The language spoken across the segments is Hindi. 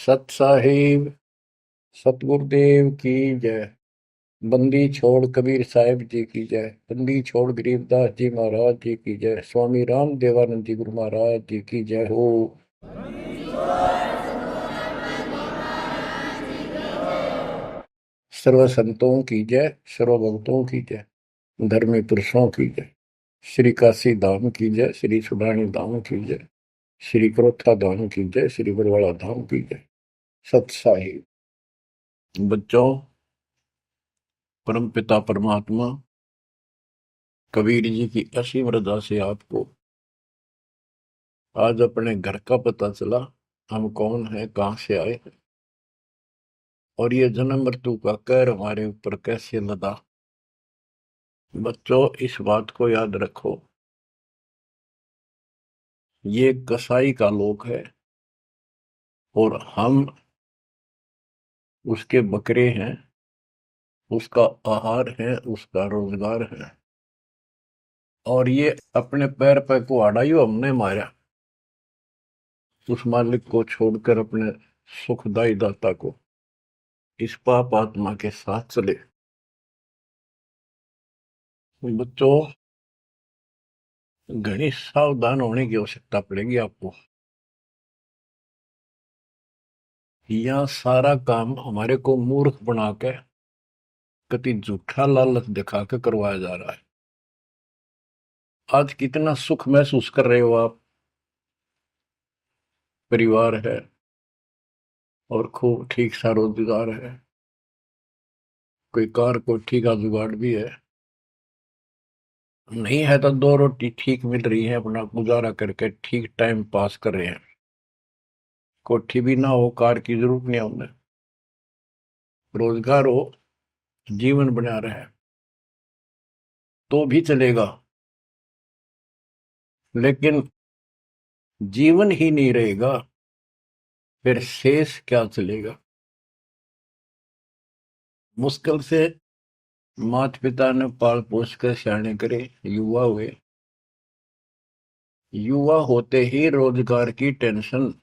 सत साहिब सतगुरुदेव की जय। बंदी छोड़ कबीर साहिब जी की जय। बंदी छोड़ गरीबदास जी महाराज जी की जय। स्वामी राम देवानंद जी गुरु महाराज जी की जय हो। सर्व संतों की जय, सर्व भक्तों की जय, धर्मी पुरुषों की जय। श्री काशी धाम की जय, श्री सुब्राणी धाम की जय, श्री क्रोथा धाम की जय, श्री बरवाड़ा धाम की जय। सत साहिब बच्चों, परम पिता परमात्मा कबीर जी की असीम रजा से आपको आज अपने घर का पता चला। हम कौन है, कहां से आए हैं, और ये जन्म मृत्यु का कहर हमारे ऊपर कैसे लदा। बच्चों, इस बात को याद रखो, ये कसाई का लोक है और हम उसके बकरे हैं, उसका आहार है, उसका रोजगार है। और ये अपने पैर पे कुहाड़ा यूं हमने मारा, उस मालिक को छोड़कर अपने सुखदाई दाता को इस पाप आत्मा के साथ चले। बच्चों, घनी सावधान होने की आवश्यकता पड़ेगी आपको। यह सारा काम हमारे को मूर्ख बना के कति झूठा लालच दिखा के करवाया जा रहा है। आज कितना सुख महसूस कर रहे हो आप, परिवार है और खूब ठीक सा रोजगार है, कोई कार कोठी का जुगाड़ भी है, नहीं है तो दो रोटी ठीक मिल रही है, अपना गुजारा करके ठीक टाइम पास कर रहे हैं। कोठी भी ना हो, कार की जरूरत नहीं है उन्हें, रोजगार हो, जीवन बना रहे तो भी चलेगा। लेकिन जीवन ही नहीं रहेगा, फिर शेष क्या चलेगा। मुश्किल से माता पिता ने पाल पोस कर सियाने करे, युवा हुए, युवा होते ही रोजगार की टेंशन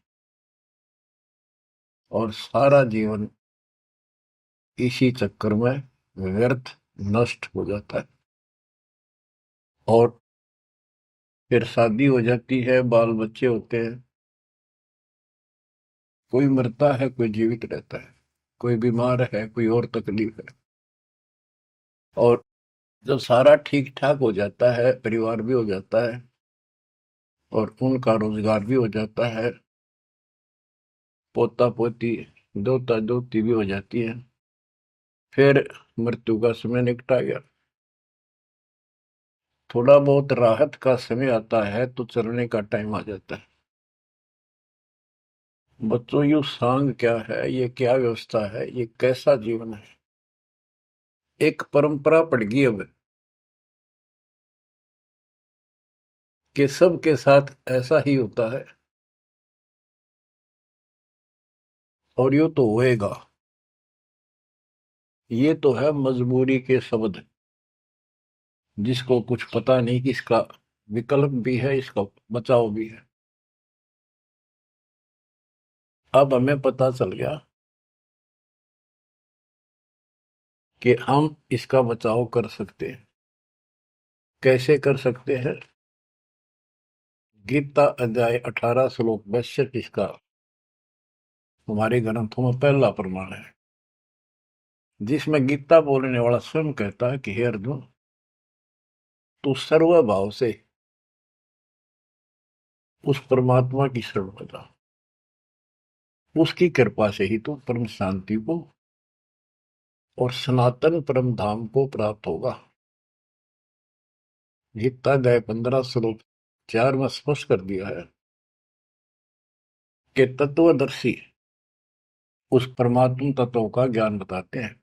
और सारा जीवन इसी चक्कर में व्यर्थ नष्ट हो जाता है। और फिर शादी हो जाती है, बाल बच्चे होते हैं, कोई मरता है, कोई जीवित रहता है, कोई बीमार है, कोई और तकलीफ है। और जब सारा ठीक ठाक हो जाता है, परिवार भी हो जाता है और उनका रोजगार भी हो जाता है, पोता पोती दोता दोती भी हो जाती है, फिर मृत्यु का समय निकटा गया। थोड़ा बहुत राहत का समय आता है तो चलने का टाइम आ जाता है। बच्चों, यू सांग क्या है, ये क्या व्यवस्था है, ये कैसा जीवन है। एक परंपरा पड़ गई अब कि सबके साथ ऐसा ही होता है और यो तो होएगा। ये तो है मजबूरी के शब्द, जिसको कुछ पता नहीं कि इसका विकल्प भी है, इसका बचाव भी है। अब हमें पता चल गया कि हम इसका बचाव कर सकते हैं। कैसे कर सकते हैं? गीता अध्याय 18 श्लोक 62 इसका हमारे ग्रंथों में पहला प्रमाण है, जिसमें गीता बोलने वाला स्वयं कहता है कि हे अर्जुन, तू सर्वभाव से उस परमात्मा की शरण में जा, उसकी कृपा से ही तू परम शांति को और सनातन परम धाम को प्राप्त होगा। गीता अध्याय 15 श्लोक 4 में स्पष्ट कर दिया है कि तत्वदर्शी उस परमात्म तत्व का ज्ञान बताते हैं,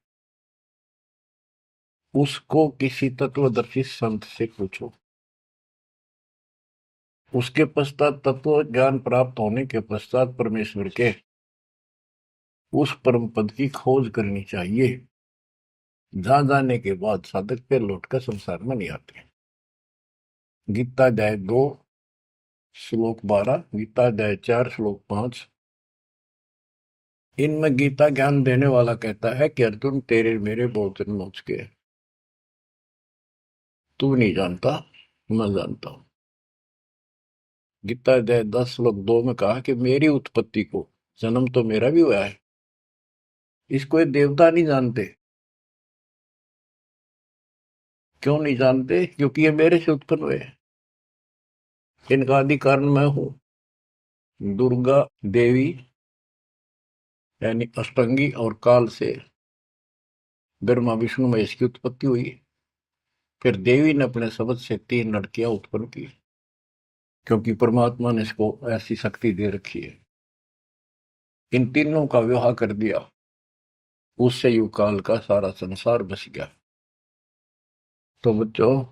उसको किसी तत्वदर्शी संत से पूछो। उसके पश्चात तत्व ज्ञान प्राप्त होने के पश्चात परमेश्वर के उस परम पद की खोज करनी चाहिए, जहां जाने के बाद साधक पे लौटकर संसार में नहीं आते। गीता अध्याय 2 श्लोक 12, गीता अध्याय 4 श्लोक 5, इनमें गीता ज्ञान देने वाला कहता है कि अर्जुन तेरे मेरे बहुत जन्म हो चुके हैं, तू नहीं जानता, मैं जानता हूं। गीता अध्याय 10 श्लोक 2 में कहा कि मेरी उत्पत्ति को, जन्म तो मेरा भी हुआ है, इसको ये देवता नहीं जानते। क्यों नहीं जानते? क्योंकि ये मेरे से उत्पन्न हुए हैं। इनका आदि कारण मैं हूं। दुर्गा देवी यानी अष्टंगी और काल से ब्रह्मा विष्णु महेश की उत्पत्ति हुई। फिर देवी ने अपने शब्द से 3 लड़कियां उत्पन्न की, क्योंकि परमात्मा ने इसको ऐसी शक्ति दे रखी है। इन तीनों का विवाह कर दिया, उससे युग काल का सारा संसार बस गया। तो बच्चों,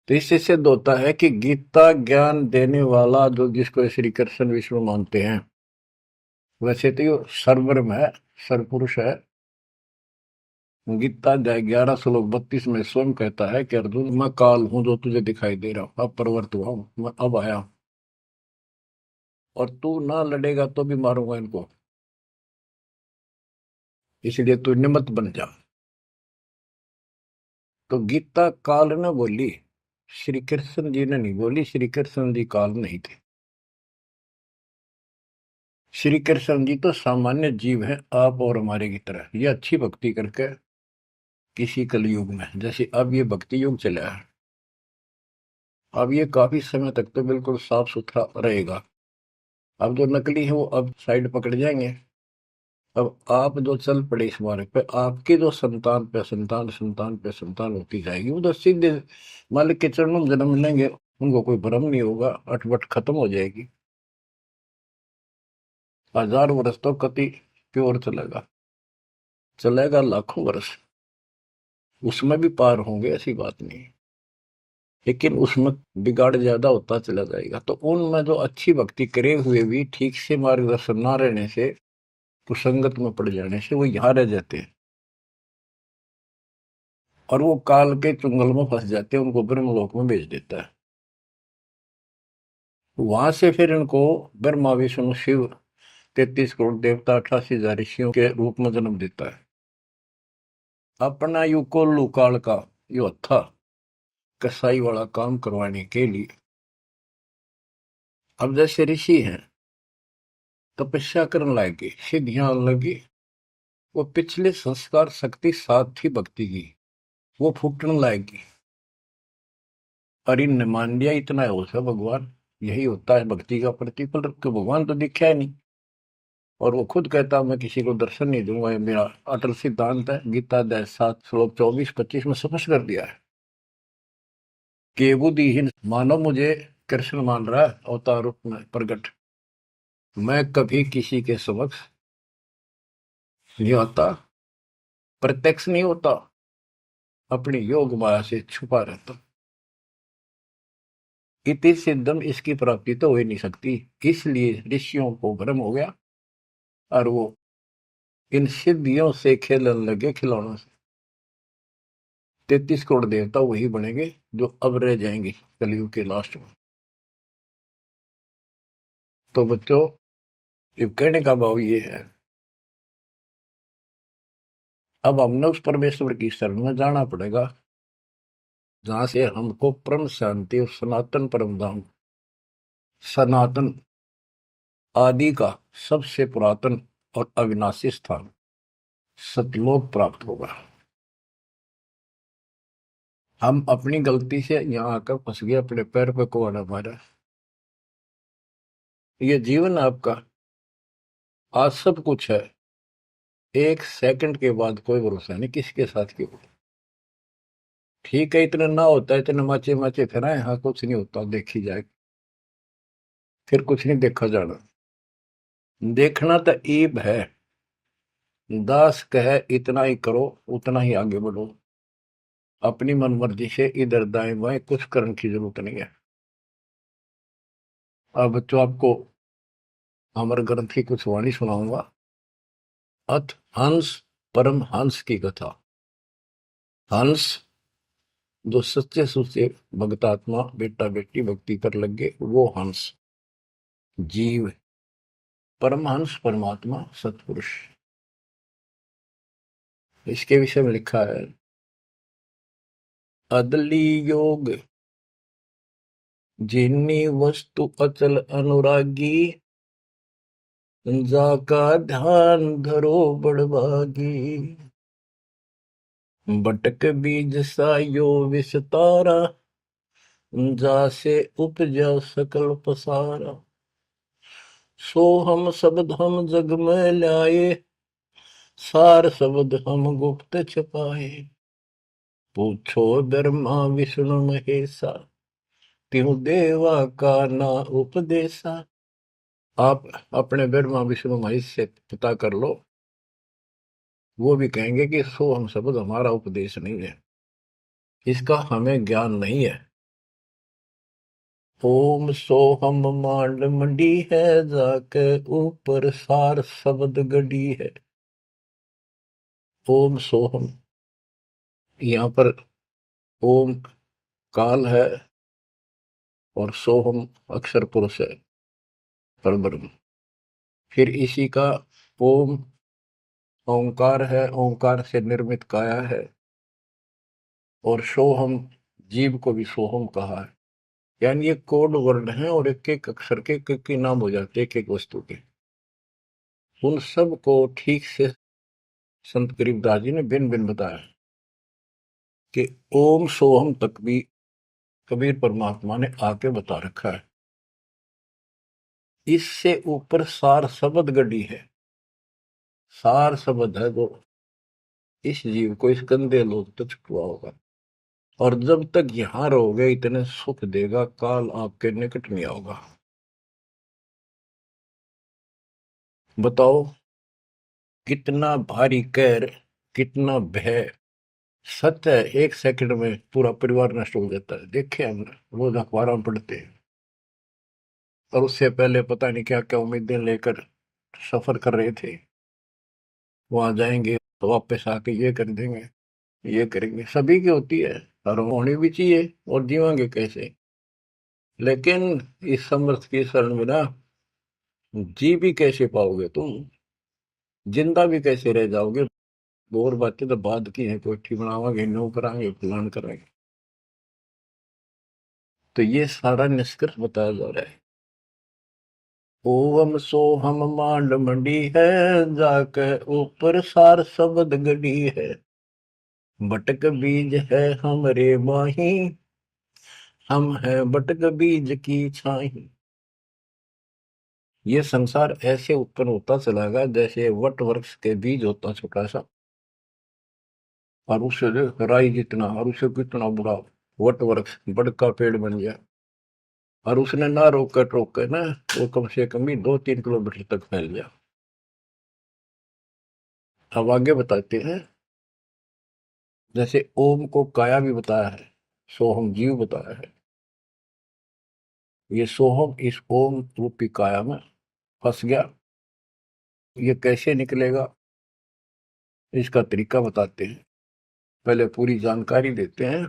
तो इससे सिद्ध होता है कि गीता ज्ञान देने वाला जो, जिसको श्री कृष्ण विष्णु मानते हैं, वैसे तो ये सर्वब्रह्म है, सर्वपुरुष है। गीता अध्याय 11 श्लोक 32 में स्वयं कहता है कि अर्जुन, मैं काल हूं जो तुझे दिखाई दे रहा हूं, अब प्रवर्त हुआ हूं, मैं अब आया हूं, और तू ना लड़ेगा तो भी मारूंगा इनको, इसलिए तू निमित्त बन जा। तो गीता काल ने बोली, श्री कृष्ण जी ने नहीं बोली। श्री कृष्ण जी काल नहीं थे। श्री कृष्ण जी तो सामान्य जीव है, आप और हमारे की तरह। ये अच्छी भक्ति करके किसी कलयुग में, जैसे अब ये भक्ति युग चला है, अब ये काफी समय तक तो बिल्कुल साफ सुथरा रहेगा। अब जो नकली है वो अब साइड पकड़ जाएंगे। अब आप जो चल पड़े इस मार्ग पे, आपकी जो संतान पे संतान संतान पे संतान होती जाएगी, वो तो सीधे मालिक के चरणों में जन्म लेंगे। उनको कोई भ्रम नहीं होगा, अटपट खत्म हो जाएगी। 1000 वर्ष तो कति प्योर चलेगा, चलेगा लाखों वर्ष, उसमें भी पार होंगे, ऐसी बात नहीं। लेकिन उसमें बिगाड़ ज्यादा होता चला जाएगा। तो उनमें जो अच्छी भक्ति करे हुए भी ठीक से मार्गदर्शन ना रहने से, कुसंगत में पड़ जाने से, वो यहाँ रह जाते हैं और वो काल के चुंगल में फंस जाते हैं, उनको ब्रह्मलोक में भेज देता है। वहां से फिर इनको ब्रह्मा विष्णु शिव 33 करोड़ देवता 88,000 ऋषियों के रूप में जन्म देता है। अपना युकोल्लू काल का यो था कसाई वाला काम करवाने के लिए। अब जैसे ऋषि हैं, तपस्या करने लगे, सिद्धियां लगी, वो पिछले संस्कार शक्ति साथ थी भक्ति की, वो फूटने लायकी। और इनने मान लिया इतना हो सा भगवान, यही होता है भक्ति का प्रतिफल। तो भगवान तो दिखा है नहीं, और वो खुद कहता मैं किसी को दर्शन नहीं दूंगा, ये मेरा अटल सिद्धांत है। गीता अध्याय 7 श्लोक 24-25 में स्पष्ट कर दिया है कि बुद्धिहीन मानव मुझे कृष्ण मान रहा है अवतार रूप में प्रकट, मैं कभी किसी के समक्ष नहीं आता, प्रत्यक्ष नहीं होता, अपनी योग माया से छुपा रहता। इति सिद्धम, इसकी प्राप्ति तो हो ही नहीं सकती। इसलिए ऋषियों को भ्रम हो गया और वो इन सिद्धियों से खेलने लगे, खिलौनों से। 33 करोड़ देवता वही बनेंगे जो अब रह जाएंगे कलयुग के लास्ट में। तो बच्चों, ये कहने का भाव ये है, अब हमने उस परमेश्वर की शरण में जाना पड़ेगा जहां से हमको परम शांति और सनातन परम धाम, सनातन आदि का सबसे पुरातन और अविनाशी स्थान सतलोक प्राप्त होगा। हम अपनी गलती से यहाँ आकर फंस गए, अपने पैर पे कुआना मारा। ये जीवन आपका, आज सब कुछ है, 1 सेकंड के बाद कोई भरोसा नहीं किसके साथ क्यों। ठीक है, इतना ना होता है, इतने माचे माचे फिराए, हाँ कुछ नहीं होता, देखी जाए, फिर कुछ नहीं देखा जाना। देखना तो ईब है, दास कहे इतना ही करो, उतना ही आगे बढ़ो, अपनी मन मर्जी से इधर दाएं बाएं कुछ करने की जरूरत नहीं है। अब बच्चों, आपको अमर ग्रंथ की कुछ वाणी सुनाऊंगा। अथ हंस परम हंस की कथा। हंस जो सच्चे सुच्चे भक्तात्मा बेटा बेटी भक्ति कर लगे, वो हंस जीव। परमहंस परमात्मा सतपुरुष, इसके विषय में लिखा है, अदली योग जिन्नी वस्तु अचल अनुरागी, जाका ध्यान धरो बड़भागी। बटक बीज सायो विस्तारा, जासे उपजा सकल पसारा। सो हम शब्द हम जग में लाए, सार शब्द हम गुप्त छपाए। पूछो ब्रह्मा विष्णु महेशा, त्यों देवा का ना उपदेशा। आप अपने ब्रह्मा विष्णु महेश से पता कर लो, वो भी कहेंगे कि सो हम शब्द हमारा उपदेश नहीं है, इसका हमें ज्ञान नहीं है। ओम सोहम मांड मंडी है, जाके ऊपर सार शब्द गड़ी है। ओम सोहम, यहाँ पर ओम काल है और सोहम अक्षर पुरुष है, परब्रह्म। फिर इसी का ओम ओंकार है, ओंकार से निर्मित काया है, और सोहम जीव को भी सोहम कहा है। यानी ये कोड वर्ण है और एक एक अक्षर के एक नाम हो जाते हैं, एक एक वस्तु के। उन सब को ठीक से संत गरीबदास जी ने भिन्न भिन्न बताया कि ओम सोहम तक भी कबीर परमात्मा ने आके बता रखा है। इससे ऊपर सार शब्द गढ़ी है, सार शब्द है जो इस जीव को इस गंदे लोग तक छुआ होगा, और जब तक यहां रहोगे इतने सुख देगा, काल आपके निकट नहीं आओगा। बताओ कितना भारी कहर, कितना भय। सत्य है, एक सेकंड में पूरा परिवार नष्ट हो जाता है, देखे हमने, रोज अखबारों में पढ़ते हैं। और उससे पहले पता नहीं क्या क्या उम्मीदें लेकर सफर कर रहे थे, वहां जाएंगे तो वापस आके ये कर देंगे, ये करेंगे। सभी की होती है और होनी भी चाहिए, और जीवांगे कैसे। लेकिन इस समर्थ की शरण में ना जी भी कैसे पाओगे तुम, जिंदा भी कैसे रह जाओगे। और बातें तो बाद की है, कोठी बनावांगे, नो करांगे, प्लान करांगे। तो ये सारा निष्कर्ष बताया जा रहा है। ओम सोहम मांड मंडी है, जाके ऊपर सार शब्द गढ़ी है। बटक बीज है हमरे माही, हम है बटक बीज की छाही। ये संसार ऐसे उत्पन्न होता चला गया जैसे वट वृक्ष के बीज होता छोटा सा, और उससे राई जितना, और उससे कितना बड़ा वट वृक्ष बड़का पेड़ बन गया। और उसने ना रोक कर टोक कर ना, वो कम से कम भी 2-3 किलोमीटर तक फैल गया। अब आगे बताते हैं, जैसे ओम को काया भी बताया है, सोहम जीव बताया है। ये सोहम इस ओम रूपी काया में फंस गया, ये कैसे निकलेगा इसका तरीका बताते हैं। पहले पूरी जानकारी देते हैं।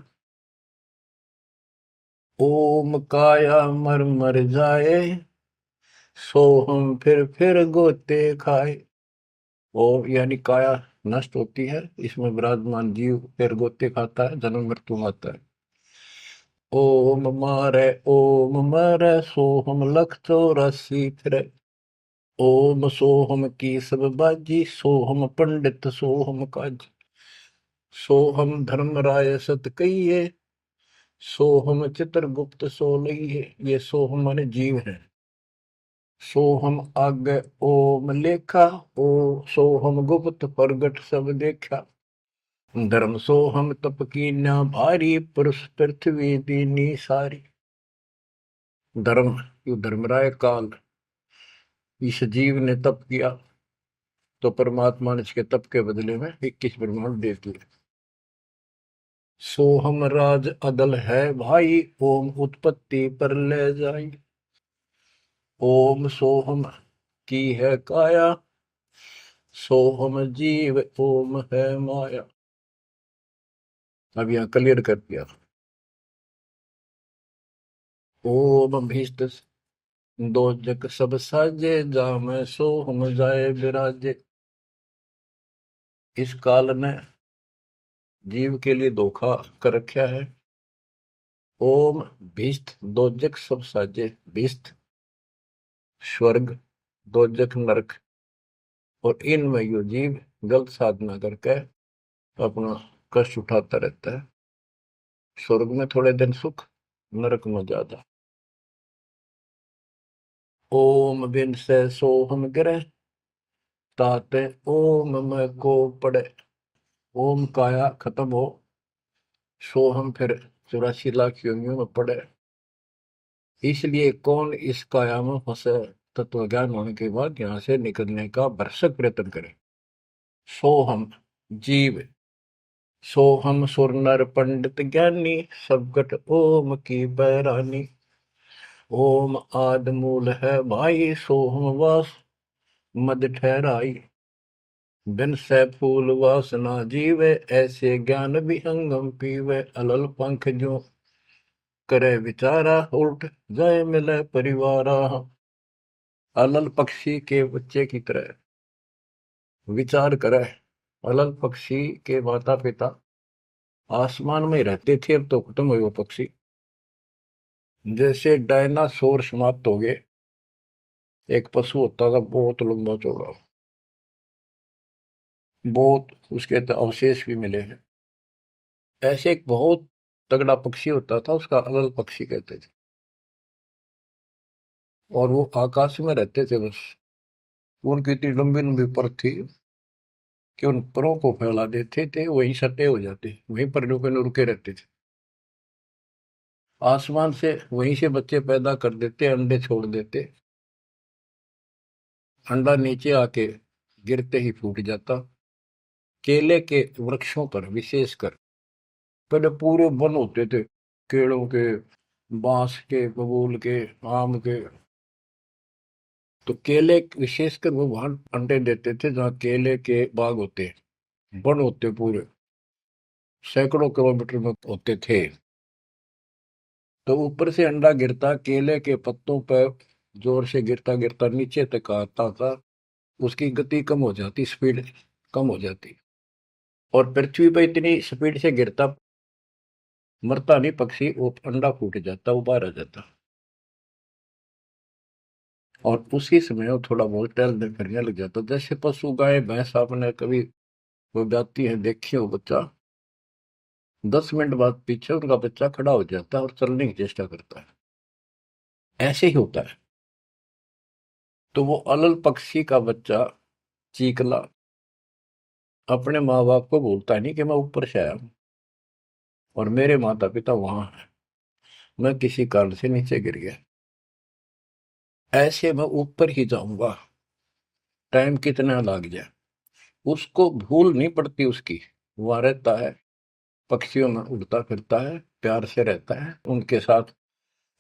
ओम काया मर मर जाए, सोहम फिर गोते खाए। ओम यानी काया नष्ट होती है, इसमें विराजमान जीव फिर गोते खाता है, जन्म मृत्यु आता है। ओम मारे सोहम लख 84 फिरे। ओम सोहम की सब बाजी, सोहम पंडित सोहम काज। सोहम धर्म राय सत कहिए, सोहम चित्रगुप्त सो लइए। ये सोहम माने जीव है। सोहम आगे ओम लेखा, ओ सोहम गुप्त प्रगट सब देखा। धर्म सोहम तप की ना भारी, पुरुष पृथ्वी दीनी सारी। धर्म, यो धर्मराय काल, इस जीव ने तप किया तो परमात्मा ने इसके तप के बदले में 21 ब्रह्मांड दे दिए। सोहम राज अदल है भाई, ओम उत्पत्ति पर ले जाई। ओम सोहम की है काया, सोहम जीव ओम है माया। अब यहां क्लियर कर दिया। ओम भीष्ट दो जग सब साजे, जामे सो हम जाए विराजे। इस काल ने जीव के लिए धोखा कर रखा है। ओम भिष्ट दोजक सब साजे। भिष्ट स्वर्ग, दोजक नरक, और इनमें यो जीव गलत साधना करके अपना कष्ट उठाता रहता है। स्वर्ग में थोड़े दिन सुख, नरक में ज्यादा। ओम बिन से सोहम गिरे, ताते ओम में को पड़े। ओम काया खत्म हो, सोहम फिर 84 लाख योनियों में पड़े। इसलिए कौन इस काया में फंसे, तत्व ज्ञान होने के बाद यहां से निकलने का भरसक प्रयत्न करे। सोहम जीव, सोहम सुर नर पंडित ज्ञानी, सबगट ओम की बैरानी। ओम आद मूल है भाई, सोहम वास मद ठहराई। बिन से फूल वासना जीवे, ऐसे ज्ञान विहंगम पीवे। अलल पंख जो करे विचारा, उल्ट जाए मिले परिवारा। अलल पक्षी के बच्चे की तरह विचार करे। अलल पक्षी के माता पिता आसमान में रहते थे, अब तो खत्म हुए वो पक्षी। जैसे डायनासोर समाप्त हो गए। एक पशु होता था बहुत लंबा चौड़ा, बहुत उसके तो अवशेष भी मिले हैं। ऐसे एक बहुत तगड़ा पक्षी होता था, उसका अलल पक्षी कहते थे। और वो आकाश में रहते थे बस। उनकी इतनी लंबी लंबी पर थी कि उन परों को फैला देते थे, वहीं सटे हो जाते, वहीं पर रुके न रुके रहते थे। आसमान से वहीं से बच्चे पैदा कर देते, अंडे छोड़ देते। अंडा नीचे आके गिरते ही फूट जाता। केले के वृक्षों पर विशेषकर पहले पूरे वन होते थे, केलों के, बांस के, बबूल के, आम के। तो केले विशेषकर वो वहां अंडे देते थे जहाँ केले के बाग होते, वन होते पूरे, सैकड़ों किलोमीटर में होते थे। तो ऊपर से अंडा गिरता, केले के पत्तों पर जोर से गिरता गिरता नीचे तक आता था। उसकी गति कम हो जाती, स्पीड कम हो जाती, और पृथ्वी पर इतनी स्पीड से गिरता, मरता नहीं पक्षी, वो अंडा फूट जाता, वो बाहर आ जाता। और उसी समय वो थोड़ा बहुत टहलने फिरने लग जाता। जैसे पशु गाय भैंस आपने कभी वो जाती है देखी हो, बच्चा 10 मिनट बाद पीछे उनका बच्चा खड़ा हो जाता है और चलने की चेष्टा करता है। ऐसे ही होता है। तो वो अलल पक्षी का बच्चा चीकला अपने माँ बाप को बोलता नहीं कि मैं ऊपर से आया हूं और मेरे माता पिता वहां हैं, मैं किसी कारण से नीचे गिर गया, ऐसे मैं ऊपर ही जाऊंगा, टाइम कितना लग जाए। उसको भूल नहीं पड़ती उसकी, वहां रहता है, पक्षियों में उड़ता फिरता है, प्यार से रहता है उनके साथ,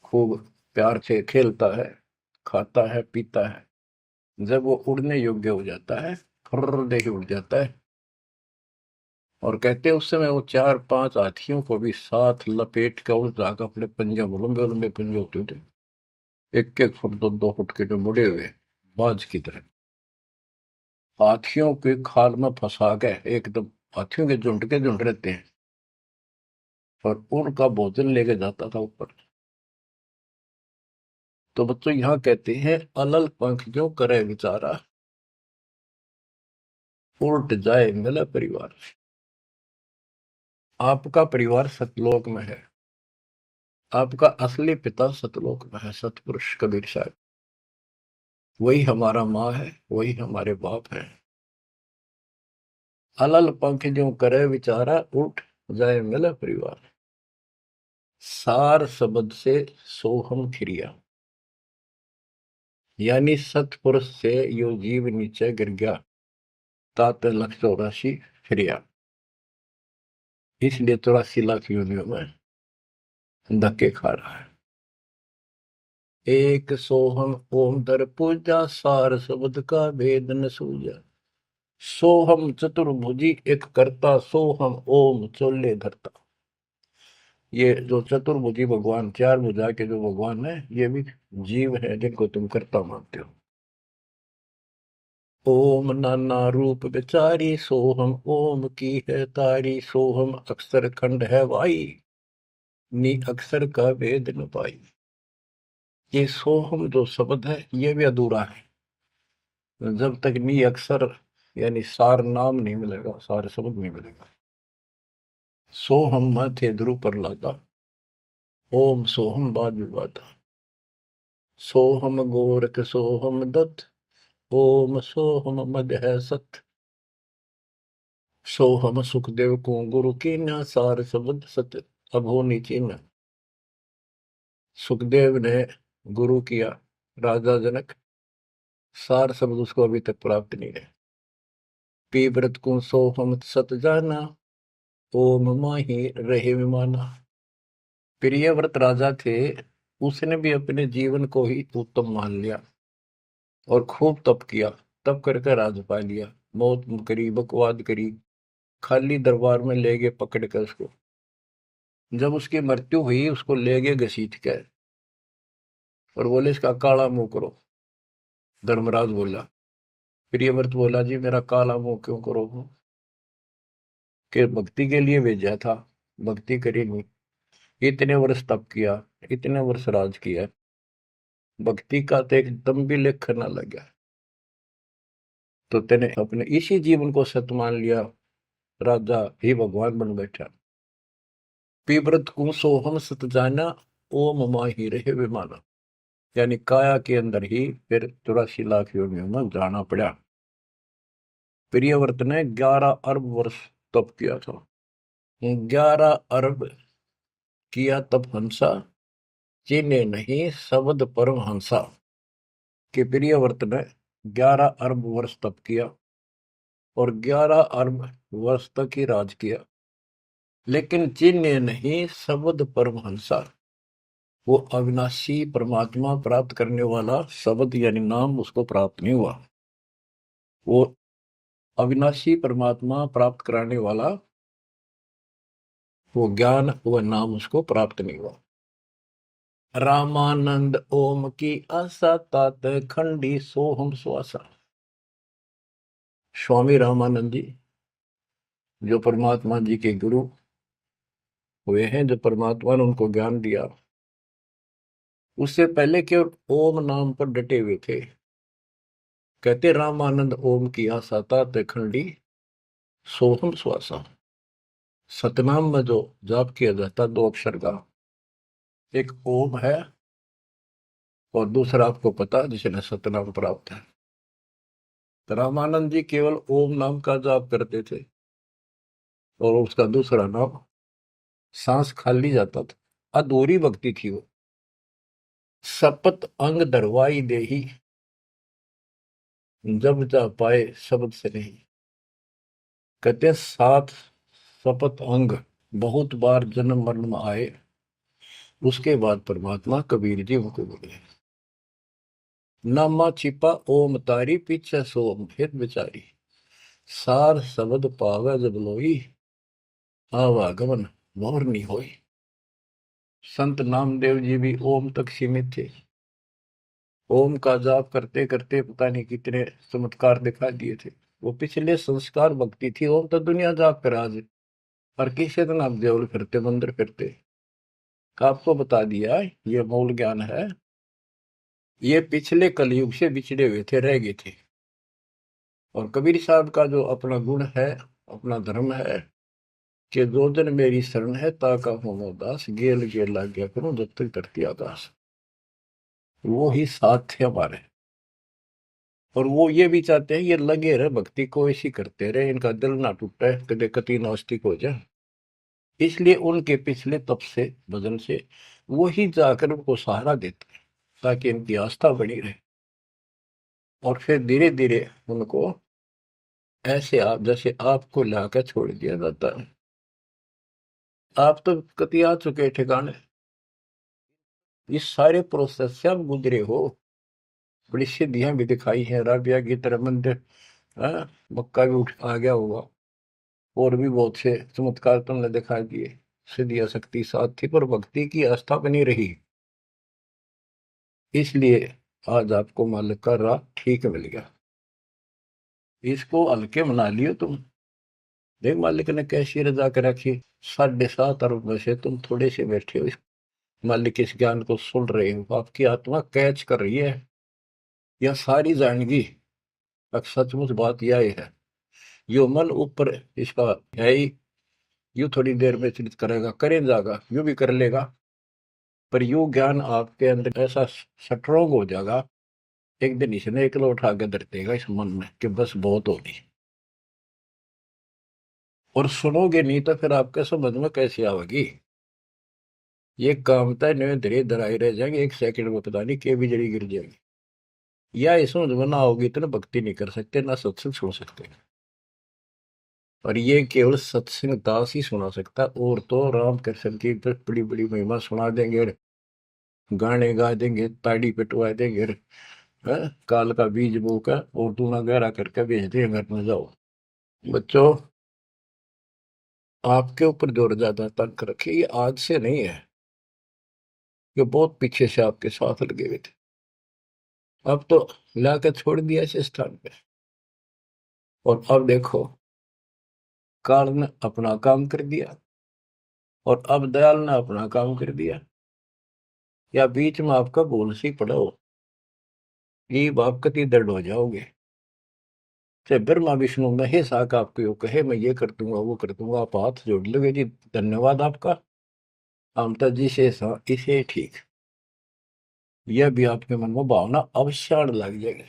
खूब प्यार से खेलता है, खाता है, पीता है। जब वो उड़ने योग्य हो जाता है, फर्र दे के उड़ जाता है। और कहते हैं उस समय वो 4-5 हाथियों को भी साथ लपेट कर उस जाकर अपने पंजे में, लंबे लंबे पंजे होते थे, 1-1 फुट 2-2 फुट के, जो मुड़े हुए बाज की तरह, हाथियों के खाल में फंसा के एकदम, हाथियों के झुंड रहते हैं, और उनका भोजन लेके जाता था ऊपर। तो बच्चों यहाँ कहते हैं अलल पंख जो करे विचारा, उल्ट जाए मिला परिवार। आपका परिवार सतलोक में है, आपका असली पिता सतलोक में है, सतपुरुष कबीर साहब। वही हमारा माँ है, वही हमारे बाप है। अलल पंख जो करे विचारा, उठ जाए मिला परिवार। सार शब्द से सोहम फिरिया, यानी सतपुरुष से यो जीव नीचे गिर गया, तात 184 फिरिया। इसलिए 84 लाख योनियों में धक्के खा रहा है। एक सोहम ओम दर पूजा, सार शब्द का भेद न सूझा। सोहम चतुर्भुजी एक करता, सोहम ओम चोले धरता। ये जो चतुर्भुजी भगवान, चार भुजा के जो भगवान है, ये भी जीव है जिनको तुम कर्ता मानते हो। ओम नाना रूप विचारी सोहम, ओम की है तारी सोहम, अक्षर खंड है वाई, नी अक्षर का वेद न पाई। ये सोहम जो शब्द है ये भी अधूरा है, जब तक नी अक्षर यानी सार नाम नहीं मिलेगा, सार शब्द नहीं मिलेगा। सोहम माथे ध्रुव पर लादा, ओम सोहम बाद विवादा, सोहम गोरख सोहम दत्त, ओम सोहम मद है सत, सोहम सुखदेव को गुरु की न, सार शब्द सत अभो नीचीन। सुखदेव ने गुरु किया राजा जनक, सार शब्द उसको अभी तक प्राप्त नहीं है। पी व्रत को सोहम सत जाना, ओम माही रहे विमाना। प्रियव्रत राजा थे, उसने भी अपने जीवन को ही उत्तम मान लिया और खूब तप किया। तप करके राज पा लिया, मौत करी, बकवाद करी, खाली दरबार में ले गए पकड़ कर उसको। जब उसकी मृत्यु हुई उसको ले गए घसीट कर और बोले इसका काला मुंह करो। धर्मराज बोला, प्रियव्रत बोला जी मेरा काला मुंह क्यों करो, कि भक्ति के लिए भेजा था, भक्ति करी नहीं, इतने वर्ष तप किया, इतने वर्ष राज किया, भक्ति का तो एकदम भी लेख न लगा, तो तेने अपने इसी जीवन को सत्य मान लिया, राजा ही भगवान बन बैठा। पीव्रत को सोहम सत जाना, ओम माही रहे विमाना। यानी काया के अंदर ही फिर 84 लाख योनियों में जाना पड़ा। प्रियव्रत ने 11 अरब वर्ष तप किया था। 11 अरब किया तप हंसा, चीने नहीं शब्द परम हंसा। कि प्रियव्रत ने 11 अरब वर्ष तप किया और 11 अरब वर्ष तक ही राज किया, लेकिन चीने नहीं शब्द परम हंसा। वो अविनाशी परमात्मा प्राप्त करने वाला शब्द यानी नाम उसको प्राप्त नहीं हुआ। वो अविनाशी परमात्मा प्राप्त कराने वाला वो ज्ञान, वो नाम उसको प्राप्त नहीं हुआ। रामानंद ओम की आशा, तात खंडी सोहम स्वासा। स्वामी रामानंद जी जो परमात्मा जी के गुरु हुए हैं, जो परमात्मा ने उनको ज्ञान दिया, उससे पहले केवल ओम नाम पर डटे हुए थे। कहते रामानंद ओम की आशा, तात खंडी सोहम स्वासा। सतनाम में जो जाप किया जाता 2 अक्षर का, एक ओम है और दूसरा आपको पता जिसने सतनाम प्राप्त है। तो रामानंद जी केवल ओम नाम का जाप करते थे और उसका दूसरा नाम, सांस खाली जाता था, अधूरी भक्ति थी वो। सपत अंग दरवाई देही, जब जा पाए शब्द से नहीं। कहते 7 सपत अंग बहुत बार जन्म मरण में आए, उसके बाद परमात्मा कबीर जी उनको बोले, नामा छिपा ओम तारी, पीछे सोम हित विचारी। सार शब्द पावे जब लोई, आवागमन मोर नहीं होई। संत नामदेव जी भी ओम तक सीमित थे। ओम का जाप करते करते पता नहीं कितने चमत्कार दिखा दिए थे। वो पिछले संस्कार भक्ति थी। ओम तो दुनिया जाप कर आज, और किसी दिन आप देवल फिरते मंदिर फिरते। आपको बता दिया ये मूल ज्ञान है। ये पिछले कलयुग से बिछड़े हुए थे, रह गए थे। और कबीर साहब का जो अपना गुण है, अपना धर्म है कि दो दिन मेरी शरण है, ताका हो दास, गेल गेल लाग गया करूं जब तक धरती आकाश। वो ही साथ थे हमारे। और वो ये भी चाहते हैं ये लगे रहे भक्ति को, ऐसी करते रहे, इनका दिल ना टूटे, कदे कति नास्तिक हो जाए। इसलिए उनके पिछले तप से, भजन से वो ही जाकर उनको सहारा देते हैं ताकि इनकी आस्था बनी रहे। और फिर धीरे धीरे उनको ऐसे आप जैसे आपको लाकर छोड़ दिया जाता है। आप तो कति आ चुके ठिकाने, इस सारे प्रोसेस से आप गुजरे हो, बड़ी सिद्धियां भी दिखाई हैं। राबिया की तरह मंदिर, मक्का भी उठ आ गया होगा, और भी बहुत से चमत्कार तुमने दिखा दिए। सिद्धि शक्ति साथ थी पर भक्ति की आस्था बनी रही, इसलिए आज आपको मालिक का राह ठीक मिल गया। इसको हल्के मना लियो तुम। देख मालिक ने कैसी रजा कर रखी, 7.5 अरब में से तुम थोड़े से बैठे हो, मालिक इस ज्ञान को सुन रहे हो, आपकी आत्मा कैच कर रही है, यह सारी जानेगी। अब सचमुच बात यह है, यो मन ऊपर इसका है ही, यू थोड़ी देर में चिंतित करेगा, करें जाएगा, यू भी कर लेगा, पर यू ज्ञान आपके अंदर ऐसा स्ट्रोंग हो जाएगा, एक दिन इसने एकला उठा के धर देगा इस मन में कि बस बहुत होगी। और सुनोगे नहीं तो फिर आपके समझ में कैसे आवेगी। ये कामता नहीं धीरे धराई रह जाएंगे, एक सेकंड में पता नहीं के भी जड़ी गिर जाएगी। या इस समझ में ना होगी तो ना भक्ति नहीं कर सकते, ना सत्संग सुन सकते। और ये केवल सत्संग दास ही सुना सकता, और तो राम कृष्ण की बड़ी बड़ी महिमा सुना देंगे, गाने गा देंगे, ताड़ी पिटवा देंगे, काल का बीज बोकर और दूना गहरा करके भेज देंगे घर में, जाओ। बच्चों, आपके ऊपर जोर ज्यादा तंक रखिए, ये आज से नहीं है, ये बहुत पीछे से आपके साथ लगे हुए थे, अब तो लाकर छोड़ दिया इस स्थान पे। और अब देखो, काल ने अपना काम कर दिया और अब दयाल ने अपना काम कर दिया, या बीच में आपका भूल सी पड़ा हो, ये आप कति दर्द हो जाओगे। चाहे ब्रह्मा विष्णु महेश आका आपको यो कहे मैं ये कर दूंगा वो कर दूंगा, आप हाथ जोड़ लोगे जी धन्यवाद आपका, आमता जी से इसे ठीक, यह भी आपके मन में भावना अवश्य आने लग जाएगी।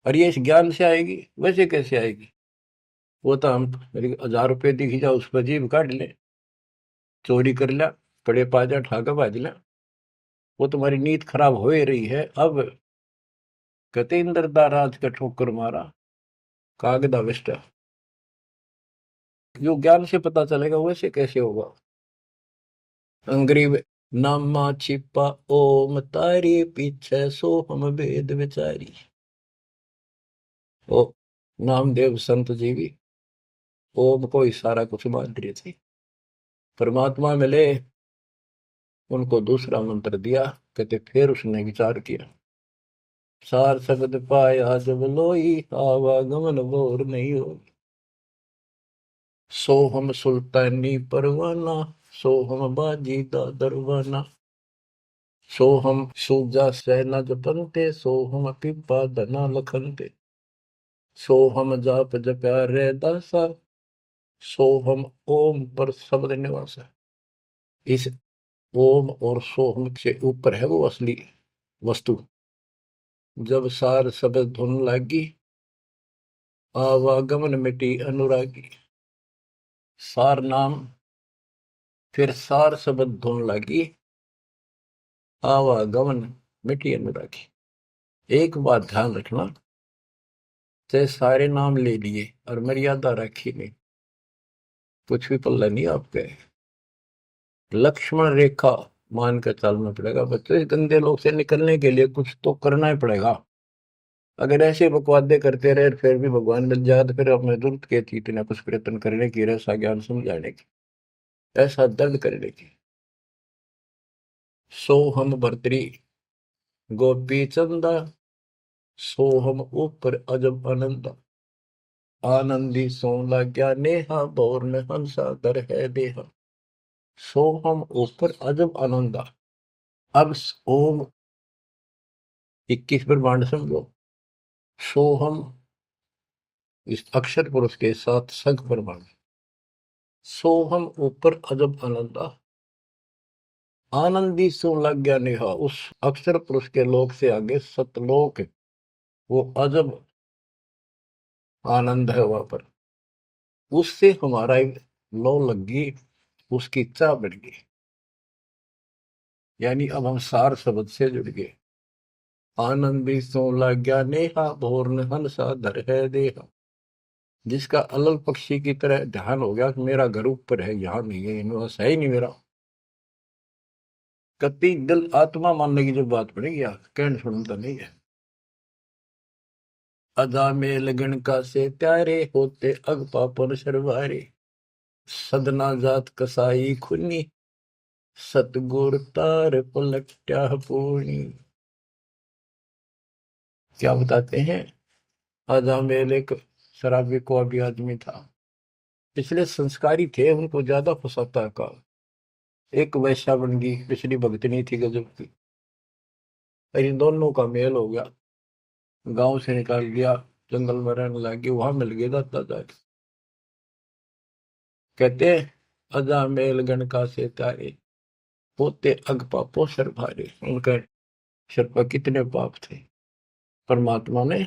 और ये इस ज्ञान से आएगी, वैसे कैसे आएगी? वो तो हम मेरी 1000 रुपये दिखी जाओ उस पर जीभ काट ले, चोरी कर लिया, कड़े पाजा ठाका भाज लिया, वो तुम्हारी नीयत खराब हो ही रही है। अब कहते इंद्रदा राज का ठोकर मारा कागदा विष्टा, जो ज्ञान से पता चलेगा वैसे कैसे होगा। अंग्रेज नामा छिपा ओम तारी पीछे सो हम वेद विचारी। ओ नामदेव संत जी भी ओम को इशारा कुछ मान रही थी, परमात्मा मिले, उनको दूसरा मंत्र दिया, कहते फिर उसने विचार किया, सार शब्द पाया जब लोई आवागमन बोर नहीं हो, सो हम सुल्तानी परवाना, सो हम बाजी दा दरवाना, सो हम सूजा सैना जपनते, सो हम पिपा धना लखनते, सो हम जाप जप्या रे दासा, सो हम ओम पर शब्द निवासा। इस ओम और सोहम से ऊपर है वो असली वस्तु। जब सार शब्द धुन लागी, आवागमन मिटी अनुरागी। सार नाम, फिर सार शब्द धुन लागी, आवागमन मिटी अनुरागी। एक बात ध्यान रखना, चाहे सारे नाम ले लिए और मर्यादा रखी नहीं, कुछ भी पल्ला नहीं आपके। लक्ष्मण रेखा मान कर चलना पड़ेगा बच्चों, इस गंदे लोग से निकलने के लिए कुछ तो करना ही पड़ेगा। अगर ऐसे बकवादे करते रहे फिर भी भगवान मिल जाए तो फिर हमें जरूरत क्या थी इतना कुछ प्रयत्न करने की, ऐसा ज्ञान समझाने की, ऐसा दर्द करने की। सो हम भर्तरी गोपी चंदा, सो हम ऊपर अजब आनंदा, आनंदी सो लाग्या नेहा, बोर में हंसा दर है देहा, सो हम ऊपर अजब आनंदा। अब ओम 21 ब्रह्मांड समझो, सो हम इस अक्षर पुरुष के साथ संख ब्रह्मांड, सो हम ऊपर अजब आनंदा, आनंदी सो लग गया नेहा, उस अक्षर पुरुष के लोक से आगे सतलोक, वो अजब आनंद है वहां पर, उससे हमारा लो लग गई, उसकी चाह बढ़ गई, यानी अब हम सार शब्द से जुड़ गए। आनंदी सो लग गया नेहा, भोर हंसा धर है देहा। जिसका अलल पक्षी की तरह ध्यान हो गया कि मेरा घर ऊपर है, यहाँ नहीं है, इनमें है ही नहीं मेरा, कति दिल आत्मा मानने की जो बात पड़ेगी, कहने सुनता नहीं है। अदा में लगन का से प्यारे होते अग पापन शर्वारे, सदना जात कसाई खुनी, सतगुर तार पलट्या पूर्णी। क्या बताते हैं, अजामेल एक शराबी को अभी आदमी था, पिछले संस्कारी थे, उनको ज्यादा फंसाता का। एक वैश्या बन गई, पिछली भगतनी थी गजब की। और इन दोनों का मेल हो गया, गांव से निकाल दिया, जंगल में रहने लगे, वहां मिल गए दाता जाके। कहते अजामेल गण का से तारे, होते अग पापो सर भारे। उनका सिर पर कितने पाप थे, परमात्मा ने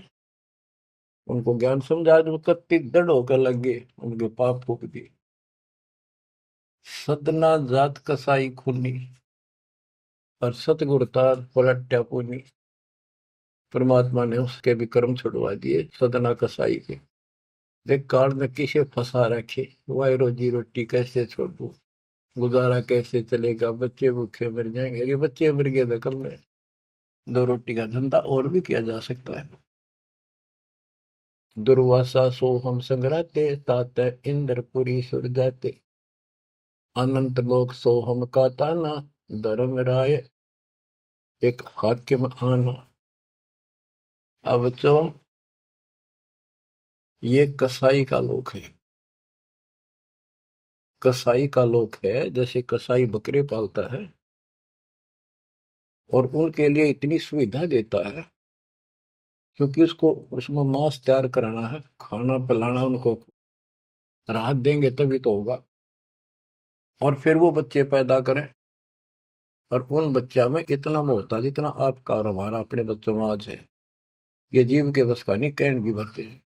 उनको ज्ञान समझा, जो कत्ती दृढ़ होकर लग गए, उनके पाप फूक दिए। सदना जात कसाई खूनी, और सतगुरु तार पलट्या पूनी। परमात्मा ने उसके भी कर्म छुड़वा दिए, सदना कसाई के। देख काल में किसे फंसा रखे, वाई रोजी रोटी कैसे छोड़ू, गुजारा कैसे चलेगा, बच्चे भूखे मर जाएंगे। ये बच्चे मर गए तो कल में दो रोटी का धंधा और भी किया जा सकता है। दुर्वासा सो हम संग्राते, तात इंद्रपुरी सुर जाते। अनंत लोक सो हम का ताना, धर्म राय एक हाकिम आना। अब तो ये कसाई का लोक है, कसाई का लोक है। जैसे कसाई बकरे पालता है और उनके लिए इतनी सुविधा देता है, क्योंकि उसको उसमें मांस तैयार कराना है, खाना पिलाना, उनको राहत देंगे तभी तो होगा। और फिर वो बच्चे पैदा करें, और उन बच्चा में इतना मोहता जितना आपका और हमारा अपने बच्चों में आज है, ये जीव के बस का नहीं, कैंड भी भरते हैं।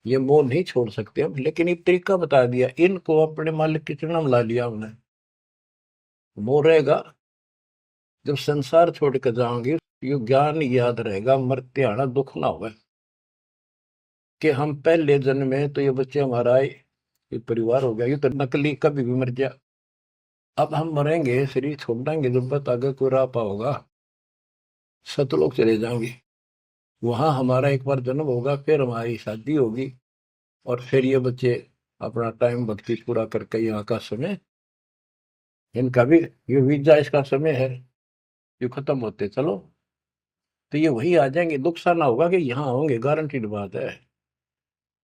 ये मोह नहीं छोड़ सकते हम, लेकिन एक तरीका बता दिया, इनको अपने मालिक की चरणों में ला लिया हमने। मोह रहेगा, जब संसार छोड़ कर जाओगे, ये ज्ञान याद रहेगा, मरते आना दुख ना होगा, कि हम पहले जन्म में तो ये बच्चे हमारा आए, ये परिवार हो गया, ये तो नकली, कभी भी मर जा। अब हम मरेंगे, शरीर छोड़ देंगे, जब तक आगे कोई राह पाओगा, सतलोक चले जाएंगे। वहां हमारा एक बार जन्म होगा, फिर हमारी शादी होगी, और फिर ये बच्चे अपना टाइम भक्ति पूरा करके यहाँ का समय, इनका भी ये वीजा इसका समय है, ये खत्म होते चलो, तो ये वही आ जाएंगे। दुख सा ना होगा कि यहाँ होंगे, गारंटीड बात है।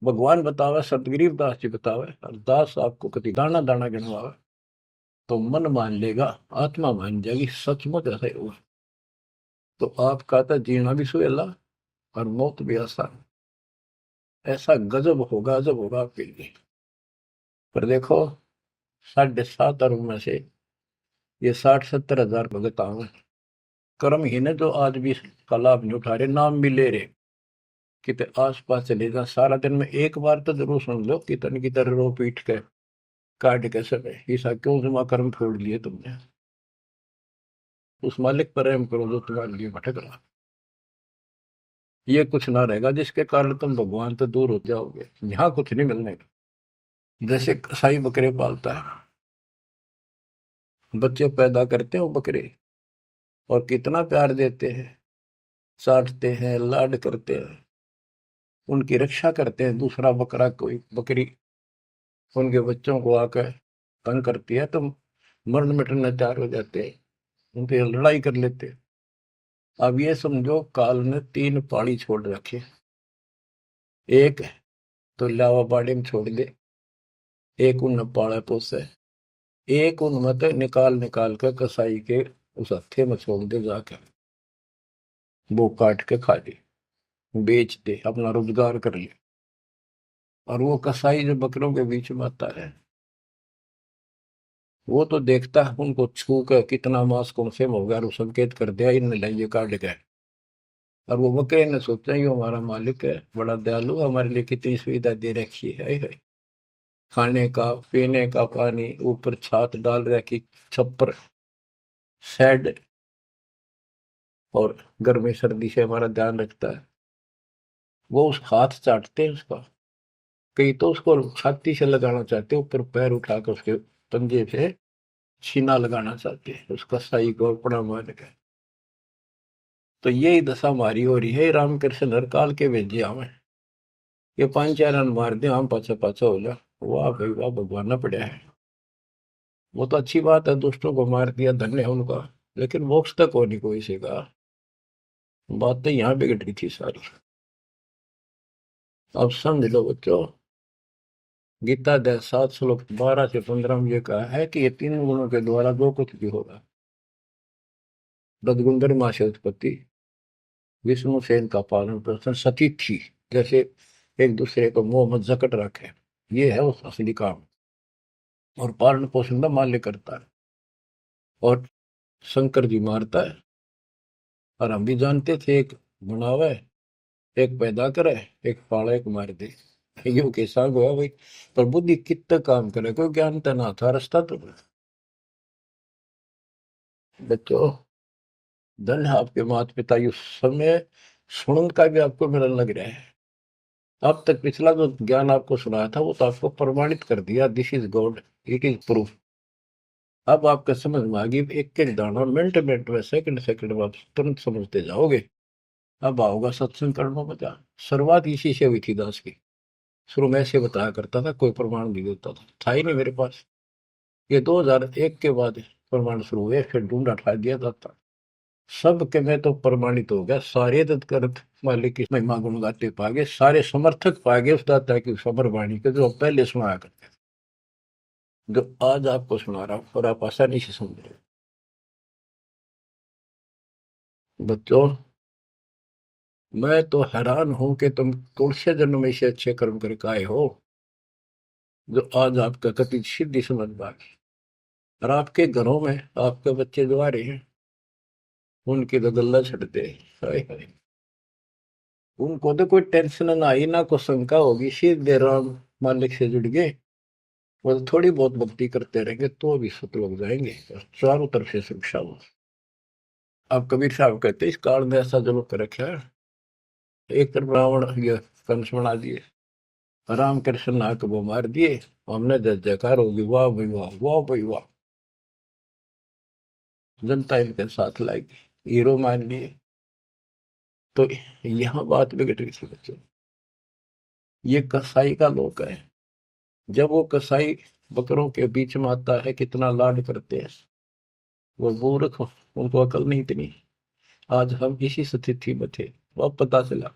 भगवान बतावे, सतगरीब दास जी बतावे, और दास आपको कति दाना दाना गिनवावे, तो मन मान लेगा, आत्मा मान जाएगी, सचमुच ऐसा ही होगा। तो आपका तो जीना भी सुहेला और मौत भी आसान। ऐसा गजब होगा, अजब होगा आपके लिए। पर देखो, 7.5 अरब में से ये 60-70 हजार भगत आवे, कर्महीन है जो आज भी इसका लाभ नहीं उठा रहे, नाम भी ले रहे। कितने आस पास चले जा, सारा दिन में एक बार तो जरूर सुन लो, कितन की तरह रो पीट के काट के समय, ऐसा क्यों जमा कर्म छोड़ लिए तुमने। उस मालिक पर रहम करो जो तुम्हारे लिए भटक रहा। ये कुछ ना रहेगा जिसके कारण तुम भगवान से दूर हो जाओगे, यहाँ कुछ नहीं मिलने का। जैसे कसाई बकरे पालता है, बच्चे पैदा करते हैं वो बकरे, और कितना प्यार देते हैं, चाटते हैं, लाड करते हैं, उनकी रक्षा करते हैं। दूसरा बकरा, कोई बकरी उनके बच्चों को आकर तंग करती है तो मरण मिटने तैयार हो जाते हैं, उनसे लड़ाई कर लेते हैं। अब ये समझो, काल ने 3 पाड़ी छोड़ रखे, एक तो लावा बाड़ी में छोड़ दे, एक उन पाड़ा पोसे, एक उन मत निकाल निकाल कर कसाई के उस हत्थे में छोड़ दे जाकर, वो काट के खा ले, बेच दे, अपना रोजगार कर ले। और वो कसाई जो बकरों के बीच में आता है, वो तो देखता है उनको छू कर कितना मांस कौन से हो गया, और वो संकेत कर दिया इन लाइए काट गए। और वो बकरे ने सोचा ये हमारा मालिक है, बड़ा दयालु, हमारे लिए कितनी सुविधा दे रखी है, खाने का, पीने का पानी, ऊपर छात डाल रखी, छप्पर, शेड, और गर्मी सर्दी से हमारा ध्यान रखता है। वो उस हाथ चाटते हैं उसका, कई तो उसको छाती से लगाना चाहते हैं, ऊपर पैर उठाकर उसके पंजे से छीना लगाना चाहते हैं, उसका सही को अपना मान के। तो यही दशा हमारी हो रही है। रामकृष्ण हर काल के भेजे हमें, ये 5 4 रन मार दे, हम पाछा पाछा हो जा, वाह भाई वाह, भगवान ना पड़ा है। वो तो अच्छी बात है, दुष्टों को मार दिया, धन्य है उनका। लेकिन मोक्ष तक हो नहीं कोई से का। बात तो यहाँ बिगड़ रही थी सारी। अब समझ लो बच्चों, गीता अध्याय 7 श्लोक 12 से 15 में ये कहा है कि ये तीन गुणों के द्वारा जो कुछ भी होगा, रजगुंदर माँ से उत्पत्ति, विष्णु से इनका पालन पोषण, सती थी, जैसे एक दूसरे को मोह मत जकट रखे, ये है उस असली काम। और पालन पोषण का माल्य करता है, और शंकर जी मारता है। और हम भी जानते थे, एक बनावे, एक पैदा करे, एक पाले, एक मार दे। यो कैसा हुआ भाई। पर बुद्धि कितना काम करे, कोई ज्ञान तो ना था, रास्ता तो बच्चों, धन है आपके माता पिता, ये समय सुनन का भी आपको मिलने लग रहा है। अब तक पिछला जो ज्ञान आपको सुनाया था वो तो आपको प्रमाणित कर दिया, this is God, it is proof. अब आपका समझ में आ गई, एक एक दाना मिनट मिनट में, सेकंड सेकंड में आप तुरंत समझते जाओगे। अब आओगा सत्संग करना मजा। शुरुआत इसी से हुई थी दास की। शुरू में ऐसे बताया करता था, कोई प्रमाण नहीं देता था ही नहीं मेरे पास। ये 2001 के बाद प्रमाण शुरू हुए, फिर ढूंढा ठा दिया जाता। सब के में तो प्रमाणित हो गया, सारे तत्कर्त मालिक की महिमा गुण गाते पागे, सारे समर्थक पागे उस दाता की सबर वाणी के, जो पहले सुनाया करते थे, जो आज आपको सुना रहा हूं, और आप आसानी से समझ रहे हो। बच्चों, मैं तो हैरान हूं कि तुम तुलसी जन्म में से अच्छे कर्म करके आए हो, जो आज आपका कति सिद्धि समझ पाए। और आपके घरों में आपके बच्चे जो आ रहे हैं, उनकी तो गल्ला छटते, हाय हाय। उनको तो कोई टेंशन ना आई, ना कोई शंका होगी, सीधे राम मालिक से जुड़ गए। वो तो थोड़ी बहुत भक्ति करते रहेंगे तो भी सतलोक जाएंगे, और चारों तरफ से सुरक्षा हो। अब कबीर साहब कहते इस काल में ऐसा जरूर कर रखा है, एक तरफ रावण ये कंस बना दिए, राम कृष्ण नाक वो मार दिए, हमने जय जयकार होगी, वाह भाई वाह, वाह भाई वाह। जनता इनके साथ लाएगी, हीरो मान लिए। तो यहाँ बात बिगड़ रही थी बच्चों। ये कसाई का लोक है। जब वो कसाई बकरों के बीच में आता है, कितना लाड करते हैं। वो मूर्ख, उनको अकल नहीं इतनी। आज हम इसी स्थिति में थे, वो पता चला।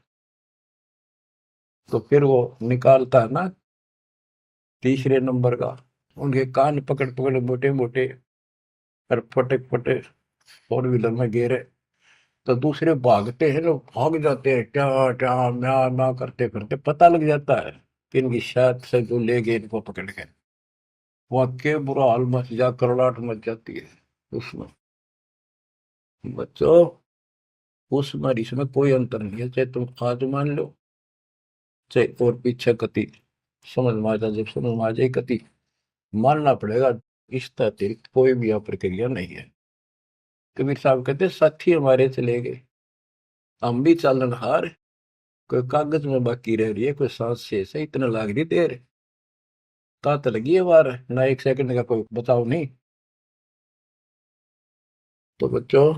तो फिर वो निकालता है ना, तीसरे नंबर का, उनके कान पकड़ पकड़ मोटे मोटे, और फटे फटे फोर व्हीलर में गेरे। तो दूसरे भागते हैं, लोग भाग जाते हैं, क्या क्या म्या म्या करते करते, पता लग जाता है कि इनकी शायद से जो ले गए इनको पकड़ के। वहां के बुरा हाल मच जा, करड़ाहट मच जाती है उसमें। बच्चों, उसमें और इसमें कोई अंतर नहीं है, चाहे तुम आज मान लो, चाहे और पीछे कति समझ में आ जाए, जब समझ में आ जाए कति मानना पड़ेगा। इस अतिरिक्त कोई भी यहाँ प्रक्रिया नहीं है। कबीर साहब कहते साथी हमारे चले गए, हम भी चालन हार, कोई कागज में बाकी रह रही है, कोई सांस शेष है, इतना लाग रही देर, तात लगी है वार, ना एक सेकंड का कोई बचाव नहीं। तो बच्चों,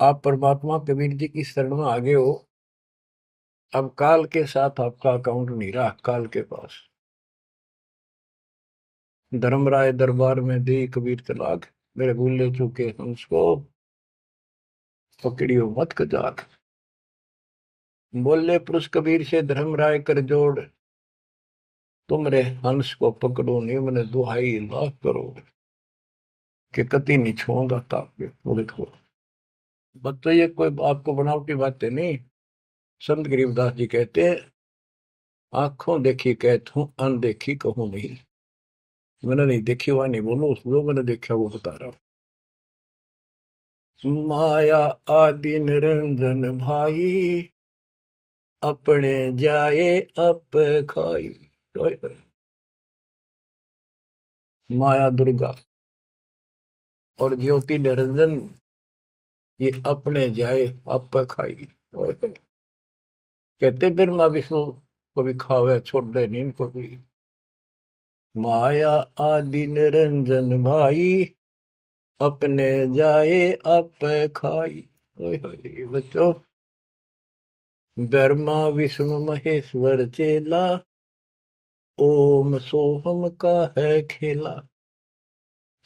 आप परमात्मा कबीर जी की शरण में आगे हो। अब काल के साथ आपका अकाउंट नहीं रहा, काल के पास। धर्मराय दरबार में दी कबीर तलाक, मेरे भूले चूके हंस को पकड़ियो मत कजाक। बोले पुरुष कबीर से धर्मराय कर जोड़, तुमरे हंस को पकड़ो निम्न दुहाई लाख करोड़, कि कति नहीं छूंगा ताके वो देखो। बच्चों, ये कोई आपको बनावटी बातें नहीं। संत गरीबदास जी कहते हैं, आंखों देखी कहत हूं, अनदेखी कहूं नहीं। मैंने नहीं देखी हुआ नहीं बोलो, जो मैंने देखा वो बता रहा हूं। माया आदि निरंजन भाई, अपने जाए अप खाई। माया दुर्गा और ज्योति निरंजन, ये अपने जाए अप खाई। कहते ब्रह्मा विष्णु को भी खावे, छोड़ दे नहीं इनको भी। माया आदि निरंजन भाई, अपने जाए अप खाई। ओए होए बच्चों, ब्रह्मा विष्णु महेश्वर चेला, ओम सोहम का है खेला,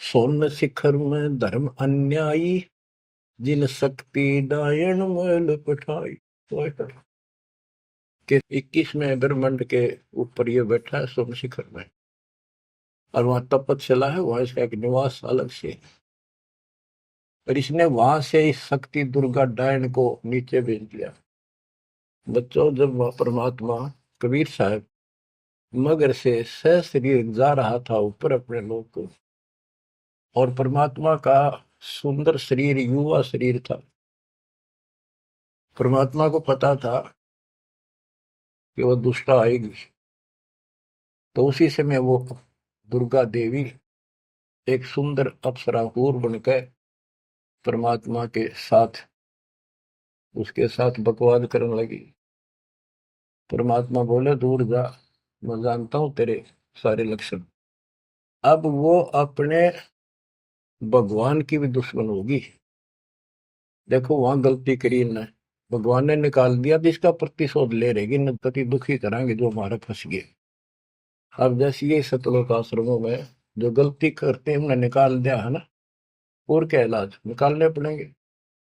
सोन शिखर में धर्म अन्यायी, जिन शक्ति डायन मैल पठाई। तो कि 21वें ब्रह्मांड के ऊपर ये बैठा है सोम शिखर में, और वहां तपस्या है, वहां इसका एक निवास अलग से है। और इसने वहां से इस शक्ति दुर्गा डायन को नीचे भेज दिया। बच्चों, जब वह परमात्मा कबीर साहब मगर से सशरीर जा रहा था ऊपर अपने लोक को, और परमात्मा का सुंदर शरीर युवा शरीर था, परमात्मा को पता था कि वह दुष्टा आएगी, तो उसी समय वो दुर्गा देवी एक सुंदर अप्सरा हूर बनकर परमात्मा के साथ उसके साथ बकवाद करने लगी। परमात्मा बोले, दूर जा, मैं जानता हूं तेरे सारे लक्षण। अब वो अपने भगवान की भी दुश्मन होगी। देखो वहां गलती करी इन्हें, भगवान ने निकाल दिया तो इसका प्रतिशोध ले रहेगी, न पति दुखी कराएंगे जो हमारे फंस गए। अब जैसे ये सतलोक आश्रमों में जो गलती करते हैं उन्हें निकाल दिया है ना, और क्या इलाज निकालने पड़ेंगे।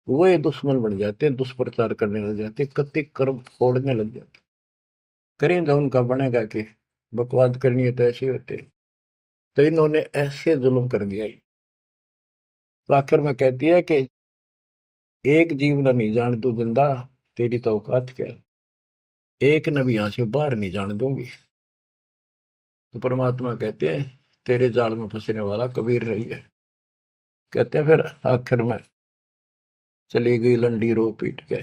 वो ये दुश्मन बन जाते हैं, दुष्प्रचार करने लग जाते हैं, कति कर्म फोड़ने लग जाते। करें जो उनका बनेगा कि बकवाद करनी है तो ऐसे होते। तो इन्होंने ऐसे जुल्म कर दिया। तो आखिर में कहती है कि एक जीव न नहीं जान तू जिंदा, तेरी तो औकात क्या, एक न भी यहां से बाहर नहीं जाने दूंगी। तो परमात्मा कहते हैं, तेरे जाल में फंसने वाला कबीर रही है। कहते हैं फिर आखिर में चली गई लंडी रो पीट के।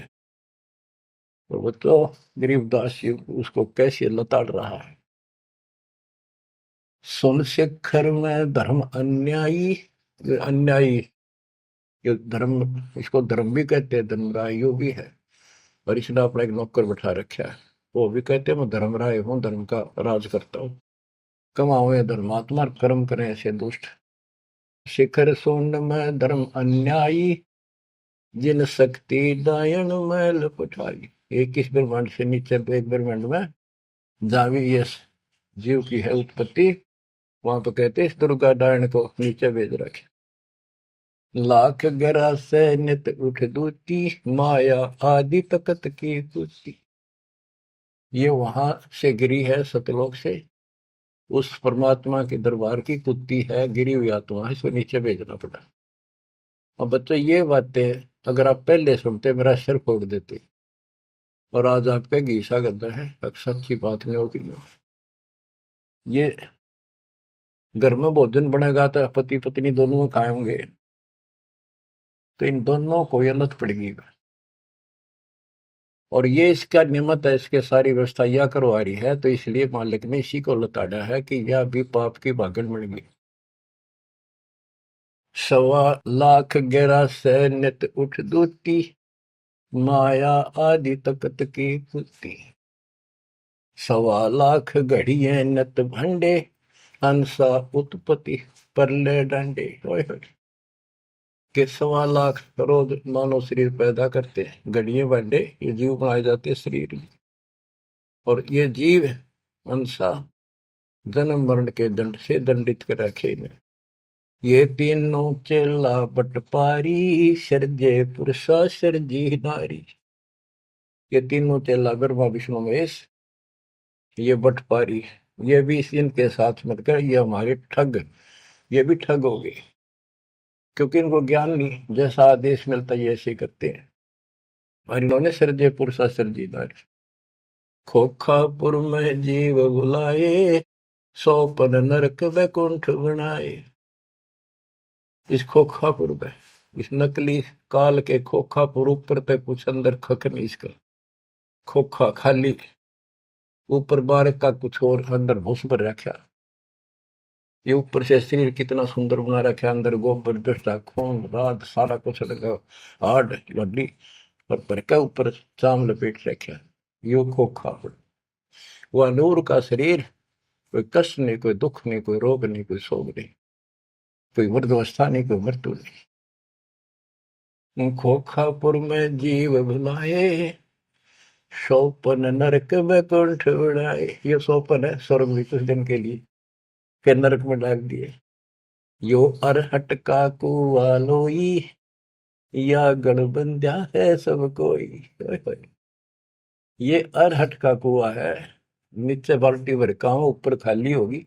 तो वो तो गरीबदास जी उसको कैसे लताड़ रहा है। सुन शिखर में धर्म अन्यायी, अन्यायी, ये धर्म, इसको धर्म भी कहते हैं, धर्मराय यो भी है। और इसने अपना एक नौकर बैठा रखा है, वो भी कहते हैं मैं धर्मराय हूँ, धर्म का राज करता हूँ। कमाओ ये धर्मात्मा, कर्म करें ऐसे दुष्ट। शिखर सोन में धर्म अन्यायी, जिन शक्ति दायन मैल पठाई। 21 ब्रह्मांड से नीचे एक ब्रह्मांड में जहां भी ये जीव की है उत्पत्ति, वहां तो कहते इस दुर्गा डायन को नीचे भेज रखे। लाख गरा से नित उठ दूती, माया आदि तकत की कुती। ये वहां से गिरी है सतलोक से, उस परमात्मा के दरबार की कुत्ती है, गिरी हुई आत्मा है, इसको नीचे भेजना पड़ा। अब बच्चों ये बातें अगर आप पहले सुनते मेरा सिर फोड़ देते, और आज आपका घीसा गद्दा है, अक्सर अच्छी बात नहीं होगी। ये घर में भोजन बनेगा तो पति पत्नी दोनों खाएंगे, तो इन दोनों को ये लत पड़ेगी। और ये इसका निमित्त है, इसके सारी व्यवस्था यह करवा रही है, तो इसलिए मालिक ने इसी को लताड़ा है कि यह भी पाप की भागन बन गई। 1.25 लाख गहरा से नित उठ दूती, माया आदि तकत की कुत्ती। 1.25 लाख घड़िए नत भंडे, हंसा उत्पत्ति परले डंडे। के 1.25 लाख रोज मानव शरीर पैदा करते हैं, घड़िए भांडे ये जीव बनाए जाते हैं शरीर में। और ये जीव हंसा जन्म मरण के दंड से दंडित कर रखे इन्हें। ये तीनों चेला बटपारी, सर्जे पुरुषा सर्जी नारी। ये तीनों चेला ब्रह्मा विष्णु महेश, ये बटपारी, ये भी इनके साथ मिलकर ये हमारे ठग, ये भी ठग हो गए, क्योंकि इनको ज्ञान नहीं, जैसा आदेश मिलता है ऐसे करते हैं। और इन्होंने सर्जे पुरुषा सर्जी नारी। खोखापुर में जीव बुलाए, 100 नरक वैकुंठ बनाए। इस खोखापुर में, इस नकली काल के खोखापुर ऊपर तक कुछ अंदर खक नहीं, इसका खोखा खाली, ऊपर बार का कुछ और अंदर भूस पर रखा। ये ऊपर से शरीर कितना सुंदर बना रखा, अंदर गोबर दस्ता खून रात सारा कुछ लगा, हार्ड हड्डी और पर का ऊपर चाम लपेट रखा। यो खोखापुर, वह नूर का शरीर, कोई कष्ट नहीं, कोई दुख नहीं, कोई रोग नहीं, कोई शोक नहीं, कोई वृद्धावस्था नहीं, कोई मृत्यु नहीं। खोखापुर में जीव भुलाए, सोपन नरक बैकुंठ उड़ाए, ये सोपन है स्वर्ग में कुछ दिन के लिए, फिर नरक में डाल दिए। यो अरहट का कुआ लोई, या गणबंध्या है सब कोई। ओए होए। ये अरहट का कुआ है, नीचे बाल्टी भर काम, ऊपर खाली होगी।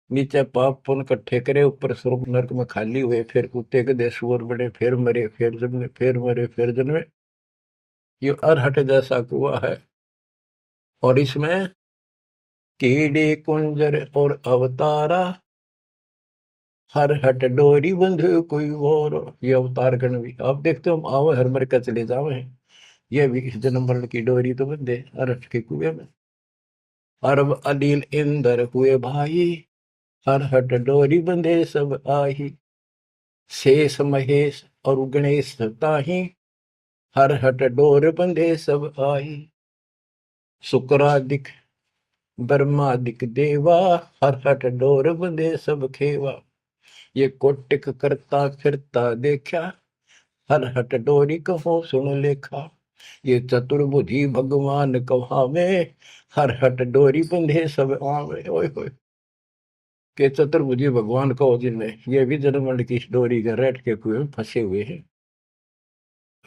नीचे पाप पुन इकट्ठे करे, ऊपर स्वर्ग नरक में खाली हुए, फिर कुत्ते गधे सुअर बड़े, फिर मरे, फिर जन्मे, फिर मरे, फिर जन्मे। ये अरहट जैसा कुआ है। और इसमें कीड़े कुंजर और अवतारा, हर हट डोरी बंधे कोई और। ये अवतार गण भी आप देखते हो, आओ हर मर का चले जावे, ये भी इस जन्म मरण की डोरी तो बंधे अरहट के कुएं में। अरब अनिल इंदर हुए भाई, हर हट डोरी बंधे सब आही। शेष महेश और गणेश ताही, हर हट डोर बंधे सब आही। शुक्रादिक ब्रह्मादिक देवा, हर हट डोर बंधे सब खेवा। ये कोटिक करता फिरता देखा, हर हट डोरी कहो सुन लेखा। ये चतुर्भुजी भगवान कहावे, हर हट डोरी बंधे सब आवे। ओए होए। के चतुर्भुजी भगवान कहो जिनमें, ये भी जन्मंड की डोरी के रेट के कुएं में फंसे हुए हैं।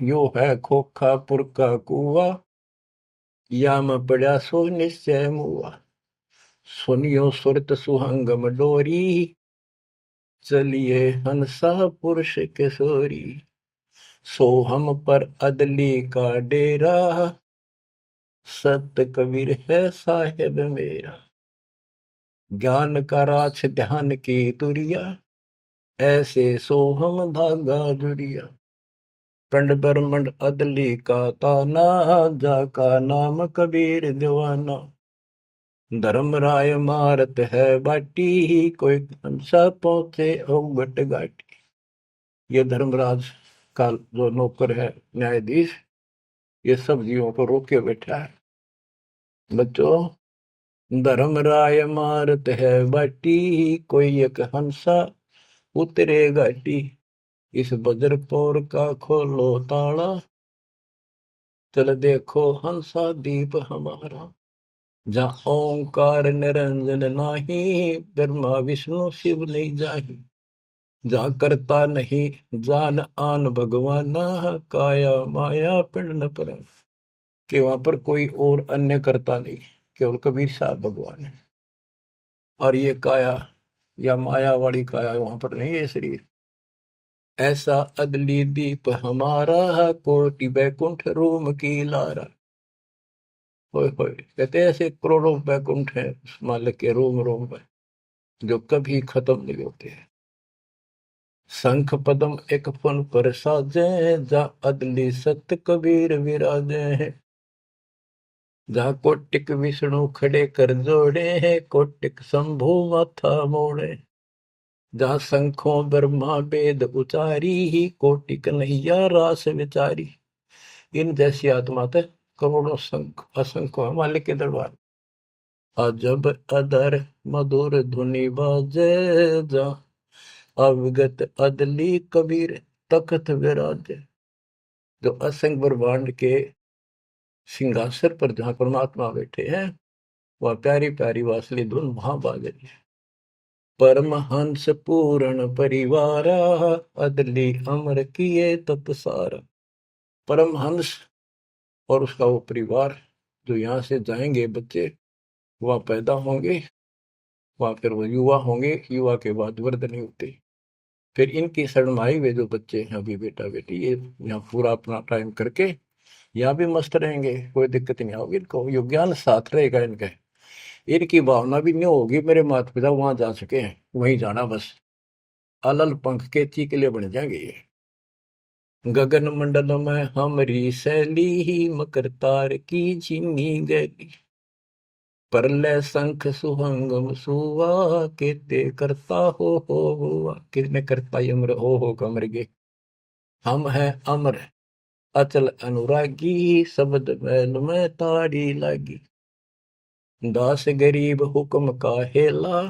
यो है खोखापुर का कुआ, या में पड़ा सो निश्चय मुआ। सुनियो सुरत सुहंगम डोरी, चलिए हंसा पुरुष किशोरी। सोहम पर अदली का डेरा, सत कबीर है साहेब मेरा। ज्ञान का राछ ध्यान की तुरिया, ऐसे सोहम धागा जुड़िया। पंड ब्रह्मंड अदली का ताना, जाका नाम कबीर दीवाना। धर्म राय मारत है बाटी, कोई हंसा पहुंचे अवगट घाटी। ये धर्मराज का जो नौकर है न्यायाधीश, ये सब जीवों को रोक के बैठा है। बच्चों, धर्म राय मारत है बाटी, कोई एक हंसा उतरे घाटी। इस बजरपुर का खोलो ताला, चल देखो हंसा दीप हमारा। जहाँ ओंकार निरंजन नाही, ब्रह्मा विष्णु शिव नहीं जाही। जहाँ करता नहीं जान आन भगवाना, काया माया पिंड न पर। कि वहां पर कोई और अन्य करता नहीं, केवल कबीर साहब भगवान है। और ये काया या माया वाली काया वहां पर नहीं है शरीर। ऐसा अदली दीप हमारा, कोटि बैकुंठ रूम की लारा। होए होए। कहते हैं ऐसे करोड़ों बैकुंठ है उस मालिक के रोम रोम में, जो कभी खत्म नहीं होते हैं। शंख पदम एक फन पर साजे, जा अदली सत कबीर विराजे हैं। जहाँ कोटिक विष्णु खड़े कर जोड़े हैं, कोटिक शंभु माथा मोड़े। जहाँ शंखों ब्रह्मा वेद उचारी, ही कोटि कन्हैया रास विचारी। इन जैसी आत्मा थे करोड़ों शंख असंख्य है मालिक के दरबार। अजब अदर मधुर धुनि बाजे, जा अवगत अदली कबीर तखत विराजे। जो असंख्य ब्रह्मांड के सिंहासन पर जहाँ परमात्मा बैठे हैं, वह प्यारी प्यारी वासली धुन वहां बाज रही है। परमहंस पूर्ण परिवारा, अदली अमर किए तत्सारा। परमहंस और उसका वो परिवार, जो यहाँ से जाएंगे बच्चे, वह पैदा होंगे, वह फिर वो युवा होंगे, युवा के बाद वृद्ध नहीं होते। फिर इनकी शरणमाई वे जो बच्चे हैं अभी बेटा बेटी, ये यहाँ पूरा अपना टाइम करके यहाँ भी मस्त रहेंगे, कोई दिक्कत नहीं होगी इनको, यो ज्ञान साथ रहेगा इनके। इनकी भावना भी नहीं होगी मेरे माता पिता वहां जा सके हैं, वहीं जाना बस। अलल पंख के चीकले बन जाएंगे ये। गगन मंडल में हमरी शैली, ही मकर तार की झीनी गैली। परलय शंख सुहंगम सुवा, केते करता हो हुआ। किसने करता अमर हो कमर गे। हम हैं अमर अचल अनुरागी, शब्द मैल में ताड़ी लागी। दास गरीब हुक्म का हेला,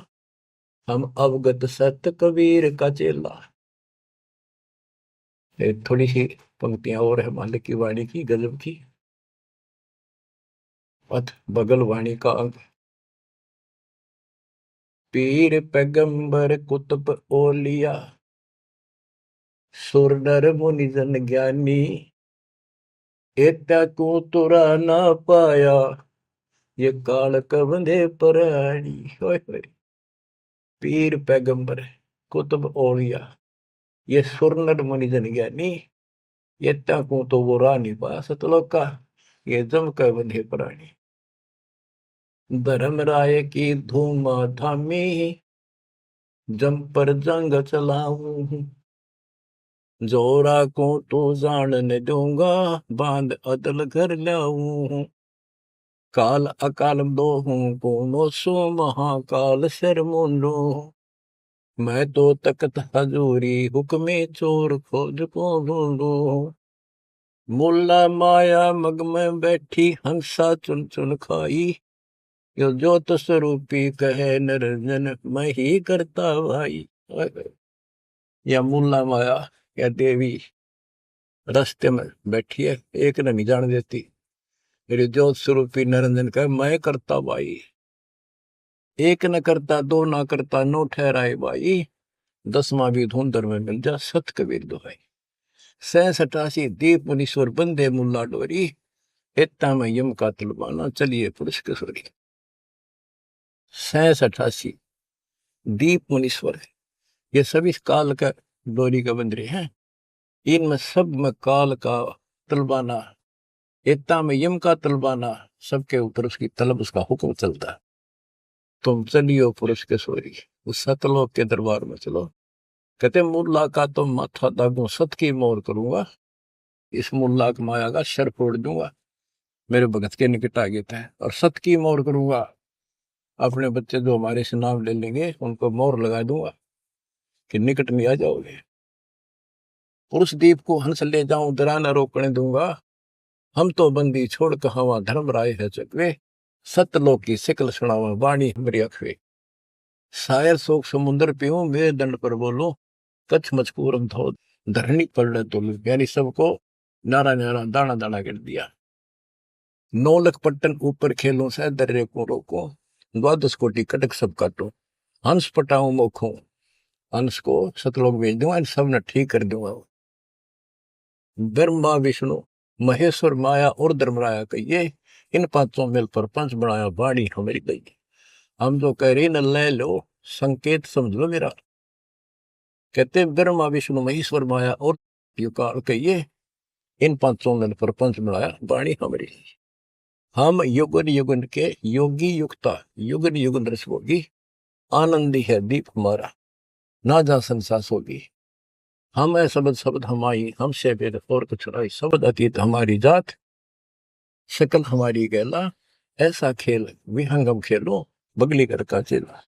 हम अवगत सत कबीर का चेला। थोड़ी सी पंक्तियां और है मालिक की वाणी की गजब की। पथ बगल वाणी का अंग। पीर पैगंबर कुतुब ओलिया, सुर नर मुनि जन ज्ञानी, एता को तुरा ना पाया, ये काल कबंधे प्राणी। होय होय। पीर पैगंबर कुतुब ओलिया, ये सुर नर मुनि जन ज्ञानी, एता को तो वो रानी पा सतलोका, ये जम का बंधे प्राणी। धर्म राय की धूम थामी, जम पर जंग चलाऊं, जोरा को तो जान न दूंगा, बांध अदल घर लाऊं। काल अकाल दो हूं कोनो सो, महाकाल सिर मुंडो, मैं तो तकत हजूरी हुक्मे चोर खोज को ढूंढो। मुल्ला माया मग में बैठी, हंसा चुन चुन खाई, यो ज्योत स्वरूपी कहे निरंजन, मैं ही करता भाई। या मुल्ला माया या देवी रास्ते में बैठी है, एक ने नहीं जान देती। मेरे ज्योत स्वरूपी निरंजन कहे मैं करता भाई। एक न करता, दो ना करता, नो ठहराए भाई, 10वां भी धुंधर में मिल जा, सत कबीर दोहाई। 67 दीप मुनीश्वर बंदे मुल्ला डोरी, इतना में यम का तलबाना, चलिए पुरुष किशोरी। 67 दीप मुनीश्वर है, ये सभी काल का डोरी का बंदरे हैं। इनमें सब में काल का तलबाना, इतना में यम का तलबाना, सबके ऊपर उसकी तलब, उसका हुक्म चलता है। तुम चलियो पुरुष किशोरी, उस सतलोक के दरबार में चलो। कहते मुल्ला का तो माथा दागू, सत की मोर करूंगा, इस मुल्ला की माया का सर फोड़ दूंगा। मेरे भगत के निकट आ गए थे, और सत की मोर करूंगा, अपने बच्चे जो हमारे से नाम ले लेंगे उनको मोर लगा दूंगा कि निकट में आ जाओगे। पुरुष दीप को हंस ले जाऊं, दरा न रोकने दूंगा, हम तो बंदी छोड़ कहावा, धर्म राय है चकवे, सतलोक की सिकल सुनावा, वाणी मेरी अखवे। शायर शोक समुद्र पीऊं, मेरे दंड पर बोलो, कच्छ मचकूरम धो धरनी पर तो, यानी सबको नारा नारा दाना दाना कर दिया। 9 लख पट्टन ऊपर खेलों से दर्रे को रोको, 12 कोटि कटक सब काटो, हंस पटाऊं मोखों, हंस को सतलोक भेज दूंगा, इन सब ने ठीक कर दूंगा। ब्रह्मा विष्णु महेश्वर माया और धर्मराया कहिए, इन पांचों मिल पर पंच बनाया, वाणी हमारी गई। हम जो कह रहे न ले लो, संकेत समझ लो मेरा। कहते ब्रह्मा विष्णु महेश्वर माया और युकाल कहिए, इन पांचों मिल पर पंच बनाया, वाणी हमारी। हम युगन युगन के योगी युक्ता, युगन युगन रस होगी, आनंदी है दीप हमारा, ना जा संसास होगी। हम है शब्द शब्द हमारी, हमसे भेद और कुछ नहीं, शब्द अतीत हमारी जात, शकल हमारी गैला, ऐसा खेल विहंगम खेलो, बगली कर का चेला।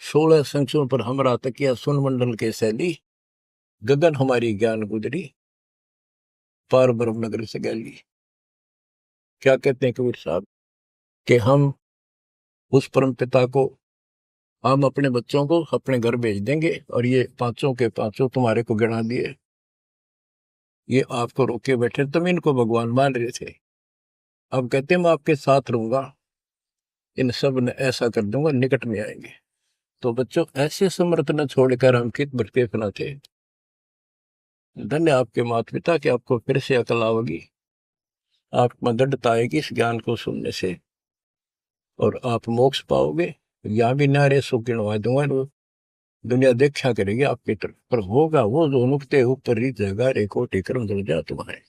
16 संख्यों पर हमरा तकिया, सुन मंडल के शैली, गगन हमारी ज्ञान गुजरी, पार ब्रह्म नगर से गैली। क्या कहते हैं कबीर साहब कि हम उस परम पिता को, हम अपने बच्चों को अपने घर भेज देंगे, और ये पांचों के पांचों तुम्हारे को गिना दिए, ये आपको रोके बैठे, तुम इनको भगवान मान रहे थे। अब कहते मैं आपके साथ रहूंगा, इन सब ने ऐसा कर दूंगा, निकट में आएंगे। तो बच्चों ऐसे समर्थ न छोड़कर हम कित भटके फना थे। धन्य आपके माता पिता कि आपको फिर से अकल आओगी, आप मददता आएगी इस ज्ञान को सुनने से, और आप मोक्ष पाओगे। या भी नारे सो गिनवा दूंगा, दुनिया देखा करेगी आपकी तरफ, पर होगा वो जो नुकते ऊपर रीत जगा रे कोटि कर्म जल जा तुम्हारे।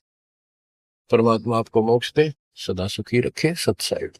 परमात्मा आपको मोक्ष दे, सदा सुखी रखे। सत साहिब।